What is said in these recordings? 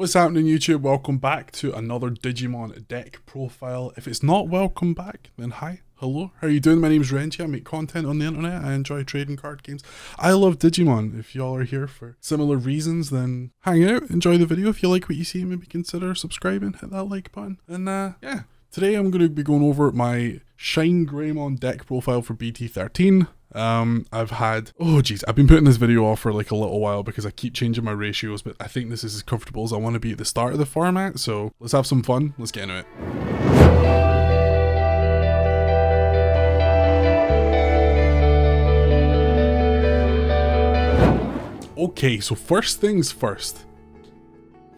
What's happening, YouTube? Welcome back to another Digimon deck profile. If it's not welcome back, then hi, hello, how are you doing? My name is Renji. I make content on the internet. I enjoy trading card games. I love Digimon. If y'all are here for similar reasons, then hang out, enjoy the video. If you like what you see, maybe consider subscribing, hit that like button. And yeah, today I'm going to be going over my Shinegreymon deck profile for BT13. I've been putting this video off for like a little while because I keep changing my ratios, but I think this is as comfortable as I want to be at the start of the format, so let's have some fun. Let's get into it. Okay, so first things first.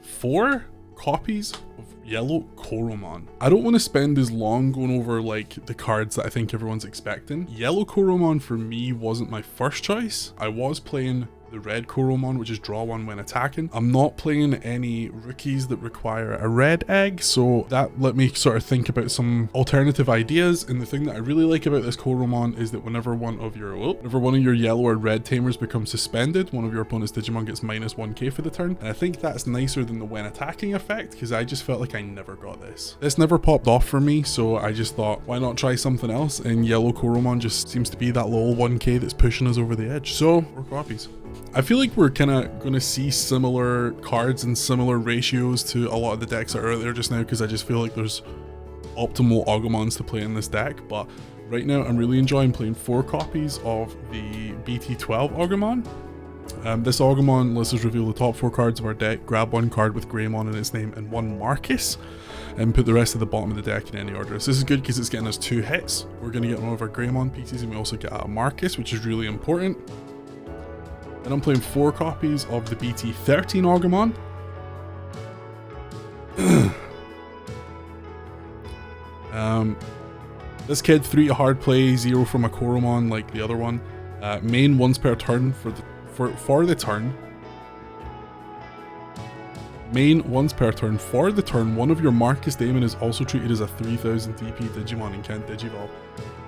4 copies of Yellow Koromon. I don't want to spend as long going over like the cards that I think everyone's expecting. Yellow Koromon for me wasn't my first choice. I was playing the red Koromon, which is draw 1 when attacking. I'm not playing any rookies that require a red egg, so that let me sort of think about some alternative ideas. And the thing that I really like about this Koromon is that whenever one of your yellow or red Tamers becomes suspended, one of your opponent's Digimon gets minus 1k for the turn. And I think that's nicer than the when attacking effect, because I just felt like I never got this. This never popped off for me, so I just thought, why not try something else? And Yellow Koromon just seems to be that little 1k that's pushing us over the edge. So 4 copies. I feel like we're kind of going to see similar cards and similar ratios to a lot of the decks that are out there just now, because I just feel like there's optimal Agumons to play in this deck. But right now I'm really enjoying playing 4 copies of the BT12 Agumon. This Agumon lets us reveal the top 4 cards of our deck, grab 1 card with Greymon in its name and 1 Marcus, and put the rest at the bottom of the deck in any order. So this is good because it's getting us 2 hits. We're going to get one of our Greymon pieces, and we also get a Marcus, which is really important. And I'm playing 4 copies of the BT13 Agumon. This kid, 3 to hard play, 0 from a Koromon like the other one. Main once per turn for the turn. Main once per turn for the turn. One of your Marcus Daemon is also treated as a 3000 DP Digimon and can't Digivolve.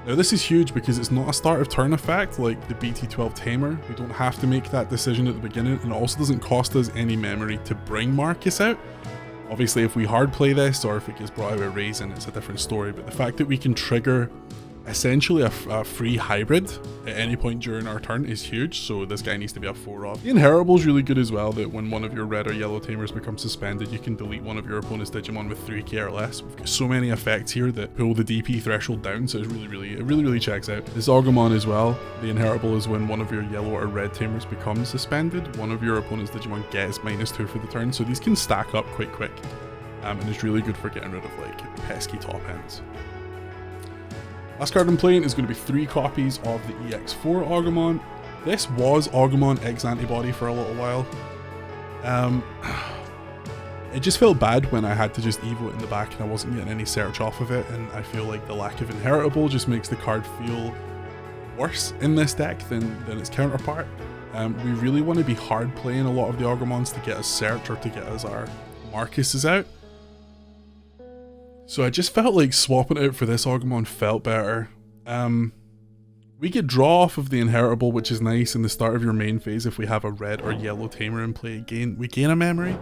Now this is huge because it's not a start of turn effect like the BT12 Tamer. We don't have to make that decision at the beginning, and it also doesn't cost us any memory to bring Marcus out. Obviously if we hard play this, or if it gets brought out with Raisin, it's a different story, but the fact that we can trigger essentially a free hybrid at any point during our turn is huge, so this guy needs to be a 4 off. The Inheritable is really good as well, that when one of your red or yellow Tamers becomes suspended, you can delete one of your opponent's Digimon with 3k or less. We've got so many effects here that pull the DP threshold down, so it really checks out. This Agumon as well, the Inheritable is when one of your yellow or red Tamers becomes suspended, one of your opponent's Digimon gets -2 for the turn, so these can stack up quite quick, and it's really good for getting rid of like pesky top ends. Last card I'm playing is going to be 3 copies of the EX4 Agumon. This was Agumon X Antibody for a little while. It just felt bad when I had to just evo it in the back and I wasn't getting any search off of it, and I feel like the lack of Inheritable just makes the card feel worse in this deck than its counterpart. We really want to be hard playing a lot of the Agumons to get us search or to get us our Marcuses out. So I just felt like swapping it out for this Agumon felt better. We get draw off of the Inheritable, which is nice in the start of your main phase. If we have a red or yellow Tamer in play, we gain a memory.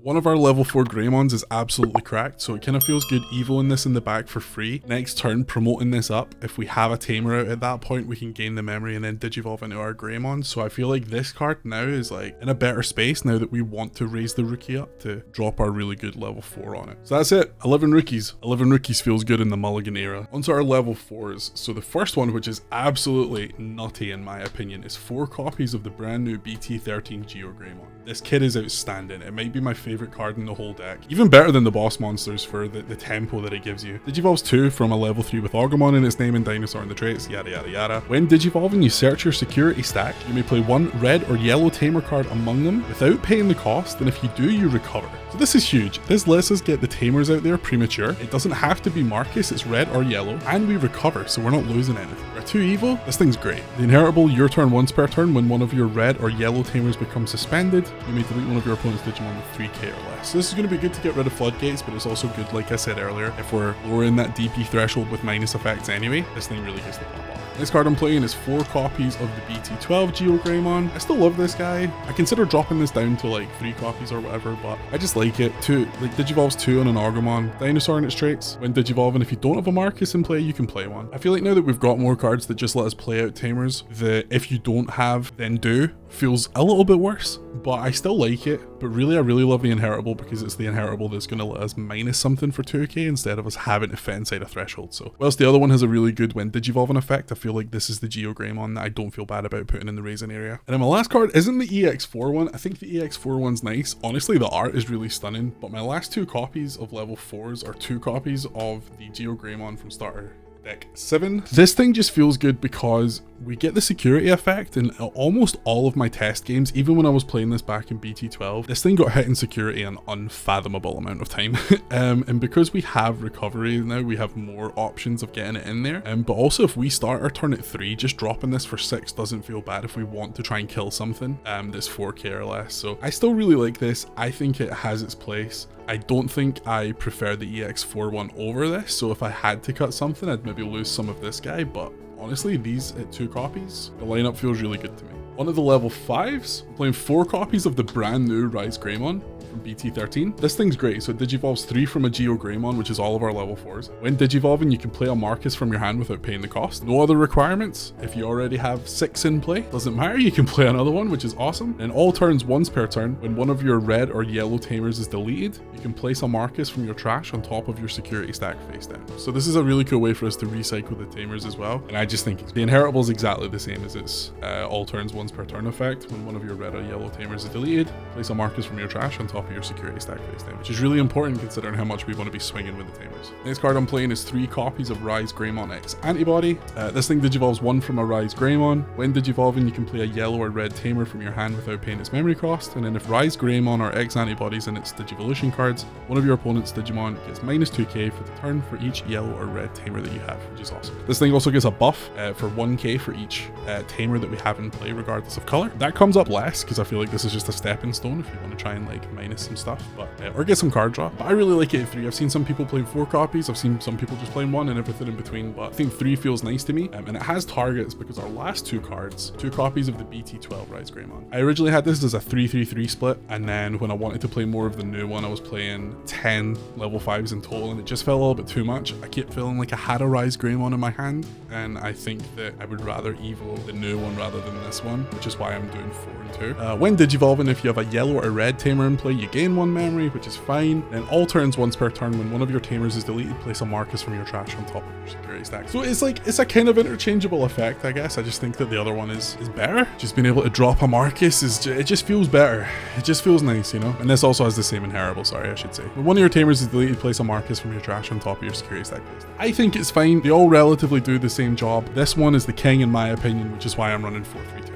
One of our level 4 Greymons is absolutely cracked, so it kind of feels good evoing this in the back for free. Next turn, promoting this up. If we have a Tamer out at that point, we can gain the memory and then Digivolve into our Greymon. So I feel like this card now is like in a better space now that we want to raise the rookie up to drop our really good level 4 on it. So that's it, 11 rookies. 11 rookies feels good in the Mulligan era. Onto our level 4s. So the first one, which is absolutely nutty in my opinion, is 4 copies of the brand new BT13 Greymon. This kid is outstanding. It might be my favorite card in the whole deck. Even better than the boss monsters for the tempo that it gives you. Digivolves 2 from a level 3 with Agumon in its name and Dinosaur in the traits, yada yada yada. When Digivolving, you search your security stack. You may play 1 red or yellow Tamer card among them without paying the cost, and if you do, you recover. So this is huge. This lets us get the Tamers out there premature. It doesn't have to be Marcus, it's red or yellow, and we recover, so we're not losing anything. We're 2 evil, this thing's great. The Inheritable, your turn once per turn. When one of your red or yellow Tamers becomes suspended, you may delete one of your opponent's Digimon with 3k or less. So this is going to be good to get rid of floodgates, but it's also good, like I said earlier, if we're lowering that DP threshold with minus effects anyway, this thing really gets the pop off. Next card I'm playing is 4 copies of the BT12 Shinegreymon. I still love this guy. I consider dropping this down to like 3 copies or whatever, but I just like it. Digivolves 2 on an Agumon dinosaur in its traits. When Digivolving, if you don't have a Marcus in play, you can play one. I feel like now that we've got more cards that just let us play out Tamers, the if you don't have, then do feels a little bit worse, but I still like it. But really, I really love the inheritable because it's the inheritable that's going to let us minus something for 2k instead of us having to fit inside a threshold. So whilst the other one has a really good when Digivolving effect, I feel like this is the Shinegreymon that I don't feel bad about putting in the Raisin area. And then my last card isn't the EX4 one. I think the EX4 one's nice. Honestly, the art is really stunning, but my last 2 copies of level 4s are 2 copies of the Shinegreymon from starter deck 7. This thing just feels good because we get the security effect in almost all of my test games. Even when I was playing this back in BT12, this thing got hit in security an unfathomable amount of time. And because we have recovery now, we have more options of getting it in there. But also if we start our turn at 3, just dropping this for 6 doesn't feel bad if we want to try and kill something that's 4k or less. So I still really like this. I think it has its place. I don't think I prefer the EX4 one over this, so if I had to cut something, I'd maybe lose some of this guy, but honestly, these at 2 copies, the lineup feels really good to me. On to the level 5s, I'm playing 4 copies of the brand new Shinegreymon from BT13. This thing's great. So it digivolves 3 from a Shinegreymon, which is all of our level 4s. When digivolving, you can play a Marcus from your hand without paying the cost. No other requirements. If you already have 6 in play, doesn't matter, you can play another one, which is awesome. And all turns once per turn, when one of your red or yellow Tamers is deleted, you can place a Marcus from your trash on top of your security stack face down. So this is a really cool way for us to recycle the Tamers as well. And I just think the inheritable is exactly the same as its all turns once per turn effect. When one of your red or yellow Tamers is deleted, place a Marcus from your trash on top of your security stack face down, which is really important considering how much we want to be swinging with the Tamers. Next card I'm playing is 3 copies of Shinegreymon X Antibody. This thing digivolves 1 from a Shinegreymon. When digivolving, you can play a yellow or red Tamer from your hand without paying its memory cost. And then if Shinegreymon or X Antibodies in its Digivolution cards, one of your opponent's Digimon gets minus 2k for the turn for each yellow or red Tamer that you have, which is awesome. This thing also gets a buff for 1k for each Tamer that we have in play, regardless of color. That comes up less because I feel like this is just a stepping stone if you want to try and like minus some stuff, but or get some card draw. But I really like it at 3. I've seen some people play 4 copies. I've seen some people just playing 1 and everything in between, but I think 3 feels nice to me. And it has targets because our last 2 cards, 2 copies of the BT12 Shinegreymon. I originally had this as a 3-3-3 split, and then when I wanted to play more of the new one, I was playing 10 level 5s in total, and it just felt a little bit too much. I kept feeling like I had a Shinegreymon in my hand, and I think that I would rather evo the new one rather than this one, which is why I'm doing 4 and 2. When digivolving, if you have a yellow or red Tamer in play, you gain 1 memory, which is fine. Then all turns once per turn, when one of your Tamers is deleted, place a Marcus from your trash on top of your security stack. So it's like, it's a kind of interchangeable effect, I guess. I just think that the other one is better. Just being able to drop a Marcus it just feels better. It just feels nice, you know? And this also has the same inheritable, sorry, I should say. When one of your Tamers is deleted, place a Marcus from your trash on top of your security stack. I think it's fine. They all relatively do the same job. This one is the king in my opinion, which is why I'm running 4-3-2.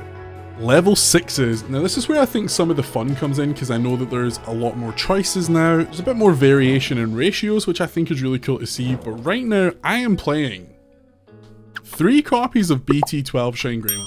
Level 6s. Now this is where I think some of the fun comes in, because I know that there's a lot more choices now. There's a bit more variation in ratios, which I think is really cool to see. But right now I am playing 3 copies of BT12 Shinegreymon.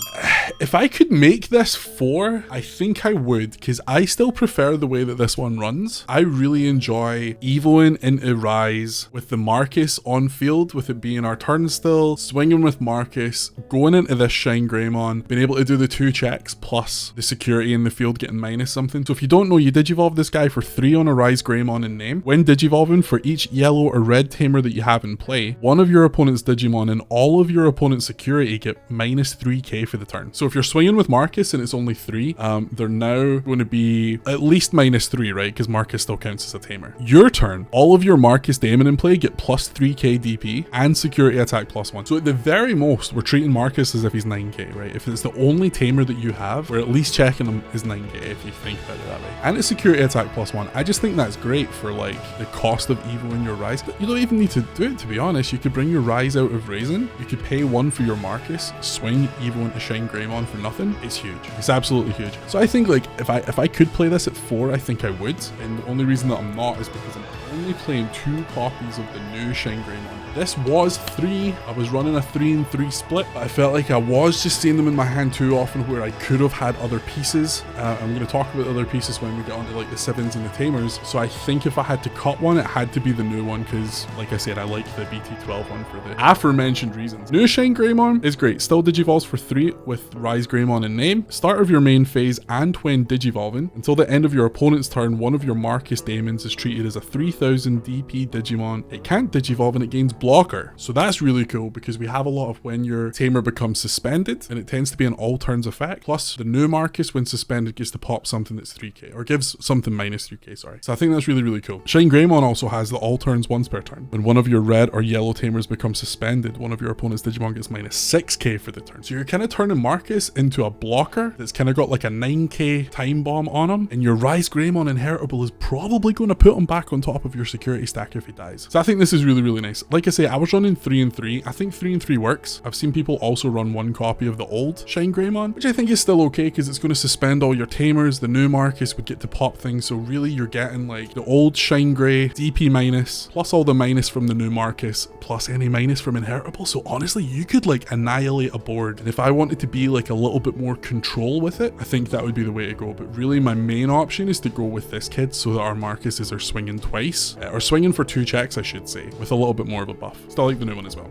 If I could make this 4, I think I would, because I still prefer the way that this one runs. I really enjoy evoing into Rise with the Marcus on field, with it being our turn still, swinging with Marcus, going into this Shinegreymon, being able to do the 2 checks plus the security in the field getting minus something. So if you don't know, you digivolve this guy for 3 on a Shinegreymon in name. When digivolving, for each yellow or red Tamer that you have in play, one of your opponent's Digimon and all of your opponent's security get minus 3k for the turn. So if you're swinging with Marcus and it's only 3, they're now going to be at least minus 3, right? Because Marcus still counts as a Tamer. Your turn, all of your Marcus Daemon in play get plus 3k DP and security attack plus 1. So at the very most, we're treating Marcus as if he's 9k, right? If it's the only Tamer that you have, we're at least checking him as 9k if you think about it that way. And it's security attack plus 1. I just think that's great for like the cost of Evo in your Rise. But you don't even need to do it, to be honest. You could bring your Rise out of Raisin. You could pay 1 for your Marcus, swing Evo into Shinegreymon Shinegreymon for nothing, it's huge. It's absolutely huge. So I think like if I could play this at 4, I think I would. And the only reason that I'm not is because I'm only playing 2 copies of the new Shinegreymon. This was 3. I was running a 3-3 split, but I felt like I was just seeing them in my hand too often where I could have had other pieces. I'm going to talk about other pieces when we get onto like the 7s and the Tamers. So I think if I had to cut one, it had to be the new one because, like I said, I like the BT12 one for the aforementioned reasons. New Shinegreymon is great. Still Digivolves for 3 with Rise Greymon in name. Start of your main phase and when Digivolving. Until the end of your opponent's turn, one of your Marcus Daemons is treated as a 3000 DP Digimon. It can't Digivolve and it gains blocker. So that's really cool because we have a lot of when your Tamer becomes suspended and it tends to be an all turns effect. Plus the new Marcus when suspended gets to pop something that's 3k or gives something minus 3k, sorry. So I think that's really, really cool. Shinegreymon also has the all turns once per turn. When one of your red or yellow Tamers becomes suspended, one of your opponent's Digimon gets minus 6k for the turn. So you're kind of turning Marcus into a blocker that's kind of got like a 9k time bomb on him, and your Rise Greymon inheritable is probably going to put him back on top of your security stack if he dies. So I think this is really, really nice. Like I say, I was running 3-3. I think 3-3 works. I've seen people also run 1 copy of the old Shinegreymon, which I think is still okay because it's going to suspend all your Tamers. The new Marcus would get to pop things. So really you're getting like the old Shinegray DP minus plus all the minus from the new Marcus plus any minus from inheritable. So honestly, you could like annihilate a board. And if I wanted to be like a little bit more control with it, I think that would be the way to go. But really my main option is to go with this kid so that our Marcuses are swinging twice, or swinging for 2 checks, I should say, with a little bit more of a buff. Still like the new one as well.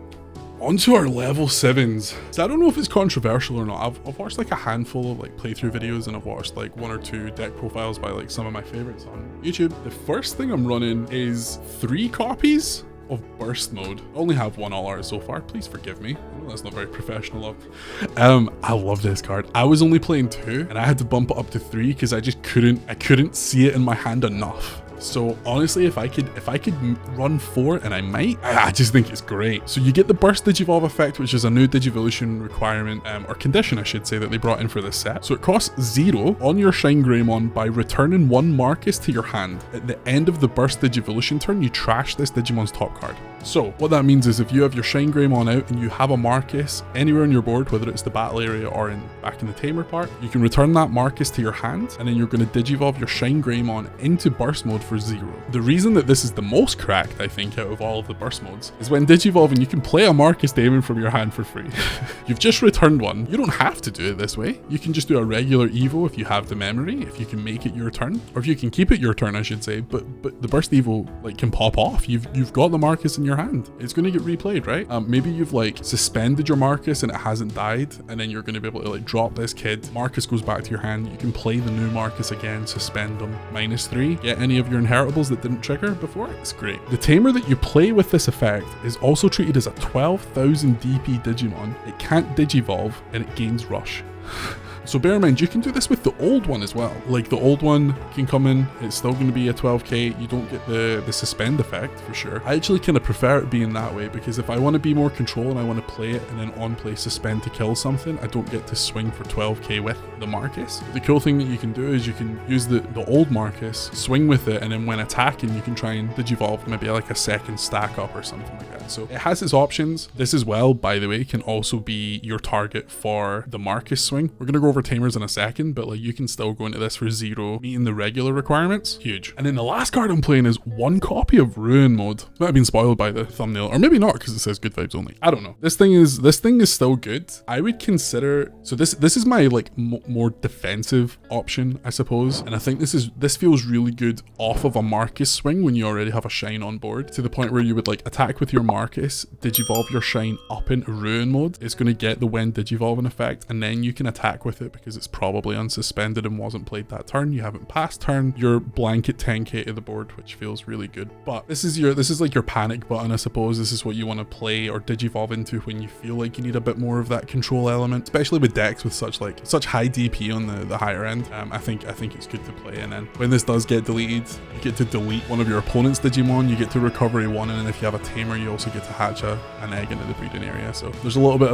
Onto our level 7s. So I don't know if it's controversial or not. I've watched like a handful of like playthrough videos and I've watched like 1 or 2 deck profiles by like some of my favorites on YouTube. The first thing I'm running is 3 copies of burst mode. I only have 1 all art so far. Please forgive me. I know that's not very professional of. I love this card. I was only playing 2 and I had to bump it up to 3 because I just couldn't see it in my hand enough. So honestly, if I could run 4, and I might, I just think it's great. So you get the burst Digivolve effect, which is a new Digivolution requirement, or condition I should say, that they brought in for this set. So it costs 0 on your Shinegreymon by returning 1 Marcus to your hand. At the end of the burst Digivolution turn, you trash this Digimon's top card. So what that means is if you have your Shinegreymon out and you have a Marcus anywhere on your board, whether it's the battle area or back in the Tamer part, you can return that Marcus to your hand, and then you're going to Digivolve your Shinegreymon into burst mode for 0. The reason that this is the most cracked, I think, out of all of the burst modes is when Digivolving, you can play a Marcus Daemon from your hand for free. You've just returned one. You don't have to do it this way. You can just do a regular Evo if you have the memory, if you can make it your turn, or if you can keep it your turn, I should say. But the burst Evo like can pop off. You've got the Marcus in your hand. It's going to get replayed, right? Maybe you've like suspended your Marcus and it hasn't died, and then you're going to be able to like drop this kid. Marcus goes back to your hand. You can play the new Marcus again, suspend them, -3, get any of your inheritables that didn't trigger before. It's great. The Tamer that you play with this effect is also treated as a 12,000 DP Digimon. It can't Digivolve and it gains Rush. So bear in mind, you can do this with the old one as well. Like the old one can come in, it's still going to be a 12k. You don't get the suspend effect for sure. I actually kind of prefer it being that way because if I want to be more control and I want to play it and then on play suspend to kill something, I don't get to swing for 12k with the Marcus. The cool thing that you can do is you can use the old Marcus, swing with it, and then when attacking, you can try and Digivolve maybe like a second stack up or something like that. So it has its options. This as well, by the way, can also be your target for the Marcus swing. We're going to go over Tamers in a second, but like you can still go into this for 0, meeting the regular requirements. Huge. And then the last card I'm playing is 1 copy of Ruin mode. Might have been spoiled by the thumbnail, or maybe not because it says good vibes only. I don't know. This thing is still good. I would consider, so this is my like more defensive option, I suppose. And I think this feels really good off of a Marcus swing when you already have a Shine on board, to the point where you would like attack with your Marcus, Digivolve your Shine up into Ruin mode. It's going to get the when Digivolving effect, and then you can attack with it because it's probably unsuspended and wasn't played that turn. You haven't passed turn. You're blanket 10k to the board, which feels really good. But this is like your panic button, I suppose. This is what you want to play or Digivolve into when you feel like you need a bit more of that control element, especially with decks with such high DP on the higher end. I think it's good to play. And then when this does get deleted, you get to delete one of your opponent's Digimon. You get to recovery 1, and then if you have a Tamer, you also get to hatch an egg into the breeding area. So there's a little bit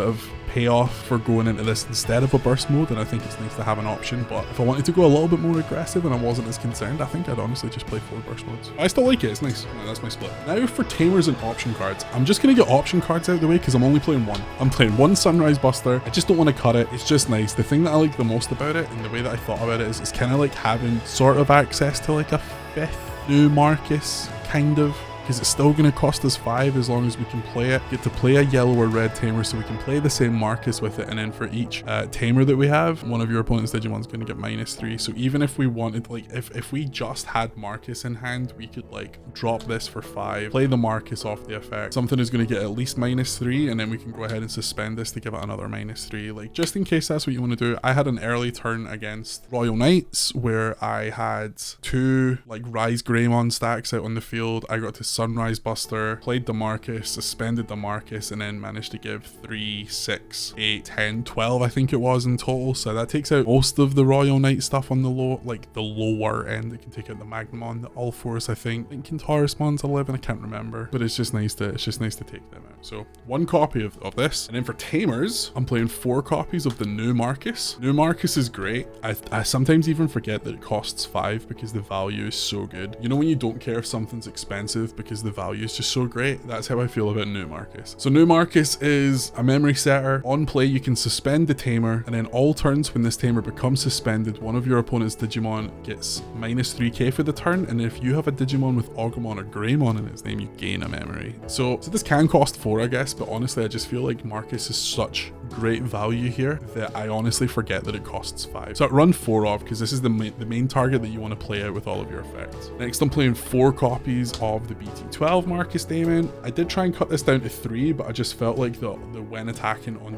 of payoff for going into this instead instead of a burst mode, and I think it's nice to have an option. But if I wanted to go a little bit more aggressive and I wasn't as concerned, I think I'd honestly just play 4 burst modes. I still like it, it's nice. Yeah, that's my split. Now for Tamers and option cards. I'm just gonna get option cards out of the way because I'm only playing one. I'm playing one Sunrise Buster. I just don't want to cut it. It's just nice. The thing that I like the most about it and the way that I thought about it is it's kind of like having sort of access to like a 5th new Marcus, kind of. Because it's still going to cost us 5 as long as we can play it. Get to play a yellow or red tamer so we can play the same Marcus with it, and then for each tamer that we have, one of your opponent's Digimon's going to get -3. So even if we wanted, like, if we just had Marcus in hand, we could like drop this for 5, play the Marcus off the effect. Something is going to get at least -3, and then we can go ahead and suspend this to give it another -3. Like, just in case that's what you want to do. I had an early turn against Royal Knights where I had 2 like Rise Greymon stacks out on the field. I got to Sunrise Buster, played the Marcus, suspended the Marcus, and then managed to give 3, 6, 8, 10, 12 I think it was in total. So that takes out most of the Royal Knight stuff on the low, like the lower end. It can take out the Magnamon, the All Force, I think Kintaurismon's 11, I can't remember, but it's just nice to take them out. So 1 copy of this, and then for Tamers, I'm playing 4 copies of the new Marcus. New Marcus is great. I sometimes even forget that it costs 5 because the value is so good. You know when you don't care if something's expensive because the value is just so great? That's how I feel about new Marcus. So new Marcus is a memory setter. On play, you can suspend the tamer, and then all turns when this tamer becomes suspended, one of your opponent's Digimon gets -3k for the turn, and if you have a Digimon with Agumon or Greymon in its name, you gain a memory. So this can cost 4, I guess, but honestly, I just feel like Marcus is such great value here that I honestly forget that it costs 5. So I run 4 off because this is the main target that you want to play out with all of your effects. Next, I'm playing 4 copies of the BT12 Marcus Daemon. I did try and cut this down to 3, but I just felt like the when attacking on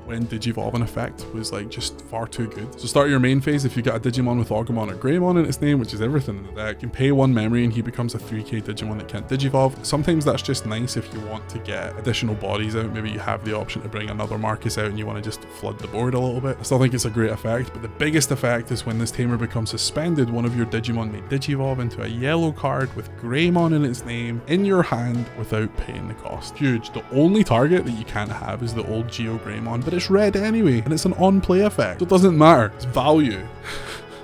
when Digivolve effect was like just far too good. So start your main phase. If you got a Digimon with Agumon or Greymon in its name, which is everything in the deck, you can pay 1 memory and he becomes a 3k Digimon that can't Digivolve. Sometimes that's just nice if you want to get additional bodies out. Maybe you have the option to bring another Marcus out and you want to just flood the board a little bit. I still think it's a great effect, but the biggest effect is when this tamer becomes suspended, one of your Digimon may Digivolve into a yellow card with Greymon in its name in your hand without paying the cost. Huge. The only target that you can't have is the old Geo Greymon, but it's red anyway, and it's an on-play effect, so it doesn't matter. It's value.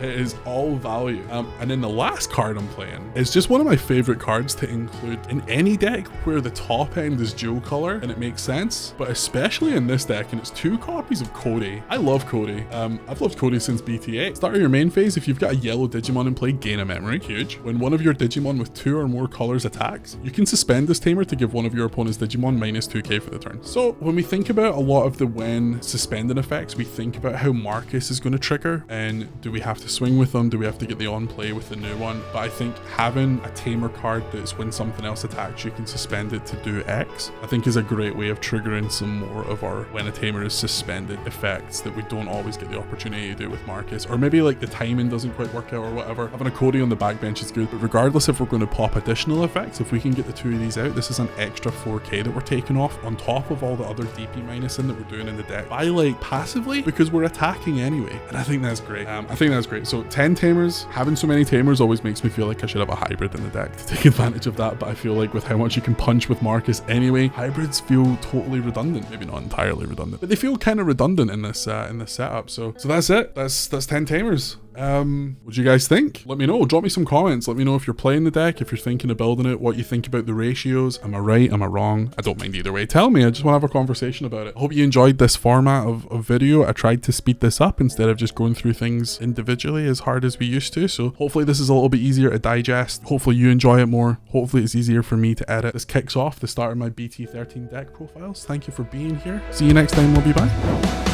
It is all value. And then the last card I'm playing is just one of my favorite cards to include in any deck where the top end is dual color and it makes sense, but especially in this deck, and it's 2 copies of Cody. I love Cody. I've loved Cody since BT8. Start your main phase. If you've got a yellow Digimon in play, gain a memory. Huge. When one of your Digimon with 2 or more colors attacks, you can suspend this tamer to give one of your opponent's Digimon -2k for the turn. So when we think about a lot of the when suspending effects, we think about how Marcus is going to trigger, and do we have to swing with them? Do we have to get the on play with the new one? But I think having a tamer card that's when something else attacks, you can suspend it to do X, I think is a great way of triggering some more of our when a tamer is suspended effects that we don't always get the opportunity to do with Marcus. Or maybe like the timing doesn't quite work out or whatever. Having a Cody on the backbench is good, but regardless if we're going to pop additional effects, if we can get the 2 of these out, this is an extra 4k that we're taking off on top of all the other DP minusing that we're doing in the deck by like passively, because we're attacking anyway. And I think that's great. So 10 tamers, having so many tamers always makes me feel like I should have a hybrid in the deck to take advantage of that, but I feel like with how much you can punch with Marcus anyway, hybrids feel totally redundant. Maybe not entirely redundant, but they feel kind of redundant in this setup. So that's it. That's 10 tamers. What do you guys think? Let me know. Drop me some comments. Let me know if you're playing the deck, if you're thinking of building it, what you think about the ratios. Am I right? Am I wrong? I don't mind either way. Tell me. I just want to have a conversation about it. I hope you enjoyed this format of video. I tried to speed this up instead of just going through things individually as hard as we used to. So hopefully this is a little bit easier to digest. Hopefully you enjoy it more. Hopefully it's easier for me to edit. This kicks off the start of my BT13 deck profiles. Thank you for being here. See you next time. We'll be back.